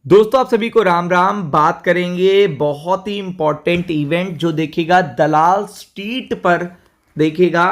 दोस्तों आप सभी को राम राम। बात करेंगे बहुत ही इंपॉर्टेंट इवेंट जो देखिएगा दलाल स्ट्रीट पर देखिएगा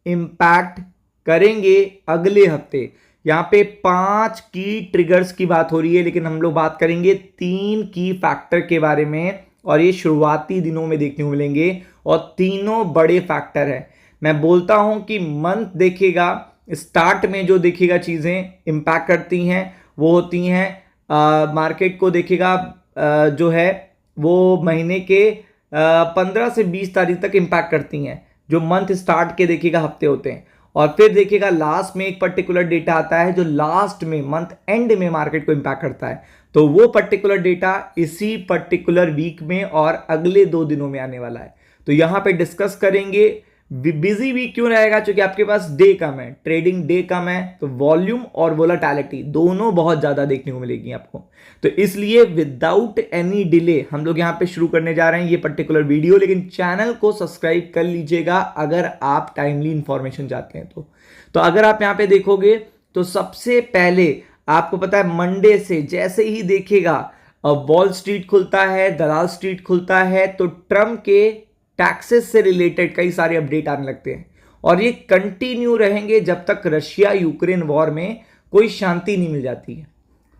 इम्पैक्ट करेंगे अगले हफ्ते। यहाँ पे 5 की ट्रिगर्स की बात हो रही है, लेकिन हम लोग बात करेंगे 3 की फैक्टर के बारे में, और ये शुरुआती दिनों में देखने को मिलेंगे और तीनों बड़े फैक्टर है। मैं बोलता हूं कि मंथ देखिएगा स्टार्ट में जो देखिएगा चीजें इम्पैक्ट करती हैं वो होती हैं मार्केट को देखिएगा जो है वो महीने के 15 से 20 तारीख तक इम्पैक्ट करती हैं, जो मंथ स्टार्ट के देखिएगा हफ्ते होते हैं। और फिर देखिएगा लास्ट में एक पर्टिकुलर डेटा आता है जो लास्ट में मंथ एंड में मार्केट को इम्पैक्ट करता है। तो वो पर्टिकुलर डेटा इसी पर्टिकुलर वीक में और अगले 2 दिनों में आने वाला है। तो यहां पे डिस्कस करेंगे। बिजी वीक क्यों रहेगा? क्योंकि आपके पास डे कम है, ट्रेडिंग डे कम है, तो वॉल्यूम और वोलेटिलिटी दोनों बहुत ज्यादा देखने को मिलेगी आपको। तो इसलिए विदाउट एनी डिले हम लोग यहां पे शुरू करने जा रहे हैं ये पर्टिकुलर वीडियो। लेकिन चैनल को सब्सक्राइब कर लीजिएगा अगर आप टाइमली इंफॉर्मेशन चाहते हैं तो अगर आप यहां पे देखोगे तो सबसे पहले आपको पता है मंडे से जैसे ही देखेगा वॉल स्ट्रीट खुलता है, दलाल स्ट्रीट खुलता है, तो ट्रम्प के टैक्सेस से रिलेटेड कई सारे अपडेट आने लगते हैं और ये कंटिन्यू रहेंगे जब तक रशिया यूक्रेन वॉर में कोई शांति नहीं मिल जाती है।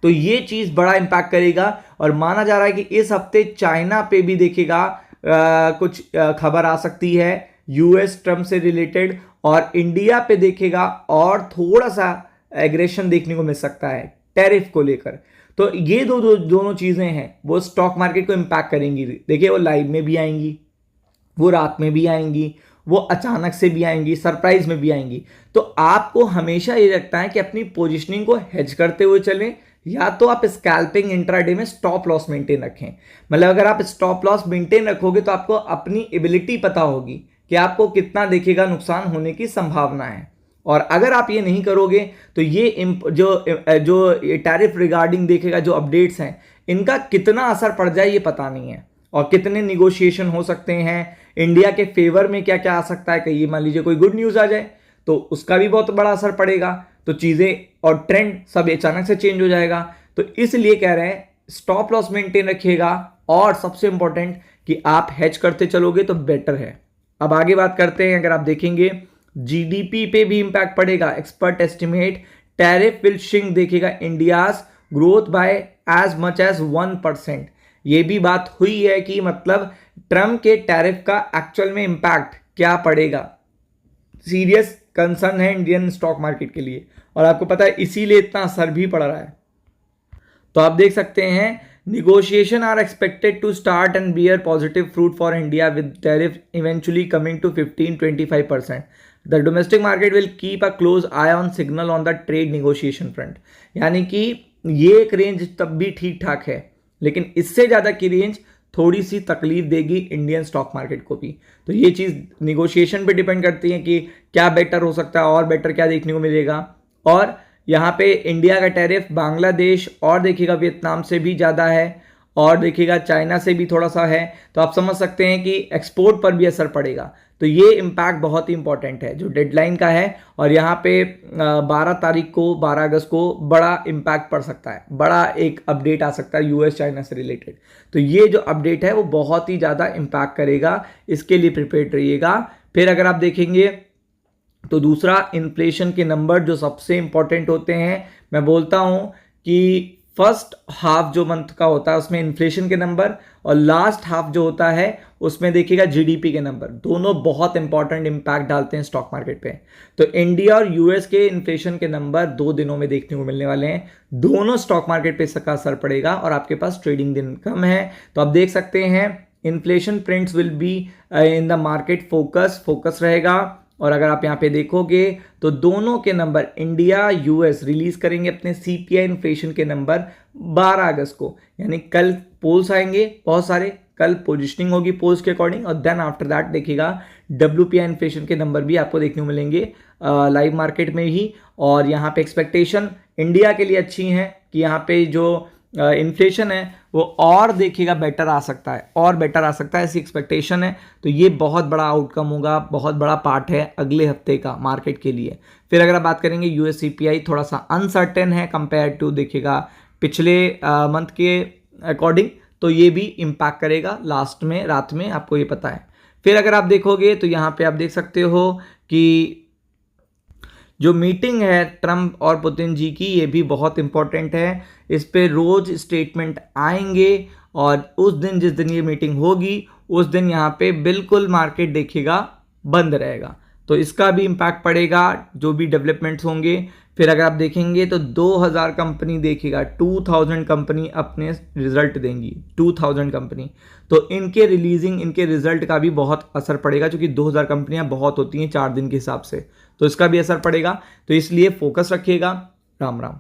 तो ये चीज बड़ा इंपैक्ट करेगा और माना जा रहा है कि इस हफ्ते चाइना पे भी देखेगा कुछ खबर आ सकती है यूएस ट्रम्प से रिलेटेड, और इंडिया पे देखेगा और थोड़ा सा एग्रेशन देखने को मिल सकता है टैरिफ को लेकर। तो ये दोनों चीजें हैं वो स्टॉक मार्केट को इंपैक्ट करेंगी। देखिए वो लाइव में भी आएंगी, वो रात में भी आएंगी, वो अचानक से भी आएंगी, सरप्राइज में भी आएंगी। तो आपको हमेशा ये लगता है कि अपनी पोजीशनिंग को हेज करते हुए चलें, या तो आप स्कैल्पिंग इंट्राडे में स्टॉप लॉस मेंटेन रखें। मतलब अगर आप स्टॉप लॉस मेंटेन रखोगे तो आपको अपनी एबिलिटी पता होगी कि आपको कितना देखेगा नुकसान होने की संभावना है। और अगर आप ये नहीं करोगे तो ये जो टैरिफ रिगार्डिंग देखेगा जो अपडेट्स हैं इनका कितना असर पड़ जाए ये पता नहीं है, और कितने निगोशिएशन हो सकते हैं इंडिया के फेवर में, क्या क्या आ सकता है। कहीं मान लीजिए कोई गुड न्यूज आ जाए तो उसका भी बहुत बड़ा असर पड़ेगा, तो चीजें और ट्रेंड सब अचानक से चेंज हो जाएगा। तो इसलिए कह रहे हैं स्टॉप लॉस मेंटेन रखिएगा, और सबसे इंपॉर्टेंट कि आप हेज करते चलोगे तो बेटर है। अब आगे बात करते हैं। अगर आप देखेंगे जीडीपी पे भी इंपैक्ट पड़ेगा। Expert estimate tariff will shrink देखेगा India's growth by as much as 1%। ये भी बात हुई है कि मतलब ट्रम्प के टैरिफ का एक्चुअल में इंपैक्ट क्या पड़ेगा, सीरियस कंसर्न है इंडियन स्टॉक मार्केट के लिए, और आपको पता है इसीलिए इतना असर भी पड़ रहा है। तो आप देख सकते हैं negotiation are expected to start and bear positive fruit for India with tariff eventually coming to 15-25%. The domestic market will keep a close eye on signal on the trade negotiation front. यानी कि ये एक range तब भी ठीक ठाक है, लेकिन इससे ज़्यादा की रेंज थोड़ी सी तकलीफ देगी इंडियन स्टॉक मार्केट को भी। तो ये चीज़ निगोशिएशन पे डिपेंड करती है कि क्या बेटर हो सकता है और बेटर क्या देखने को मिलेगा। और यहाँ पे इंडिया का टैरिफ बांग्लादेश और देखिएगा वियतनाम से भी ज़्यादा है, और देखिएगा चाइना से भी थोड़ा सा है। तो आप समझ सकते हैं कि एक्सपोर्ट पर भी असर पड़ेगा। तो ये इम्पैक्ट बहुत ही इंपॉर्टेंट है जो डेडलाइन का है, और यहाँ पे 12 तारीख को 12 अगस्त को बड़ा इम्पैक्ट पड़ सकता है, बड़ा एक अपडेट आ सकता है यूएस चाइना से रिलेटेड। तो ये जो अपडेट है वो बहुत ही ज़्यादा इम्पैक्ट करेगा, इसके लिए प्रिपेयर्ड रहिएगा। फिर अगर आप देखेंगे तो दूसरा इन्फ्लेशन के नंबर जो सबसे इंपॉर्टेंट होते हैं। मैं बोलता हूं कि फर्स्ट हाफ जो मंथ का होता है उसमें इन्फ्लेशन के नंबर, और लास्ट हाफ जो होता है उसमें देखिएगा जीडीपी के नंबर, दोनों बहुत इंपॉर्टेंट इंपैक्ट डालते हैं स्टॉक मार्केट पे। तो इंडिया और यूएस के इन्फ्लेशन के नंबर 2 दिनों में देखने को मिलने वाले हैं, दोनों स्टॉक मार्केट पे इसका असर पड़ेगा, और आपके पास ट्रेडिंग दिन कम है। तो आप देख सकते हैं inflation prints will be in the market focus रहेगा। और अगर आप यहाँ पे देखोगे तो दोनों के नंबर इंडिया यूएस रिलीज करेंगे अपने सीपीआई इन्फ्लेशन के नंबर 12 अगस्त को, यानी कल पोल्स आएंगे बहुत सारे, कल पोजिशनिंग होगी पोल्स के अकॉर्डिंग, और देन आफ्टर दैट देखिएगा डब्ल्यूपीआई इन्फ्लेशन के नंबर भी आपको देखने को मिलेंगे लाइव मार्केट में ही। और यहाँ पे एक्सपेक्टेशन इंडिया के लिए अच्छी है कि यहाँ पे जो इन्फ्लेशन है वो और देखिएगा बेटर आ सकता है, और बेटर आ सकता है, ऐसी एक्सपेक्टेशन है। तो ये बहुत बड़ा आउटकम होगा, बहुत बड़ा पार्ट है अगले हफ्ते का मार्केट के लिए। फिर अगर आप बात करेंगे यूएस सीपीआई थोड़ा सा अनसर्टेन है कंपेयर टू देखिएगा पिछले मंथ के अकॉर्डिंग, तो ये भी इम्पैक्ट करेगा लास्ट में रात में, आपको ये पता है। फिर अगर आप देखोगे तो यहाँ पे आप देख सकते हो कि जो मीटिंग है ट्रम्प और पुतिन जी की, ये भी बहुत इंपॉर्टेंट है। इस पे रोज स्टेटमेंट आएंगे और उस दिन, जिस दिन ये मीटिंग होगी, उस दिन यहाँ पे बिल्कुल मार्केट देखिएगा बंद रहेगा, तो इसका भी इम्पैक्ट पड़ेगा जो भी डेवलपमेंट्स होंगे। फिर अगर आप देखेंगे तो 2000 कंपनी देखिएगा, 2000 कंपनी अपने रिजल्ट देंगी, 2000 कंपनी, तो इनके रिलीजिंग, इनके रिजल्ट का भी बहुत असर पड़ेगा, क्योंकि 2000 कंपनियां बहुत होती हैं 4 दिन के हिसाब से, तो इसका भी असर पड़ेगा। तो इसलिए फोकस रखिएगा। राम राम।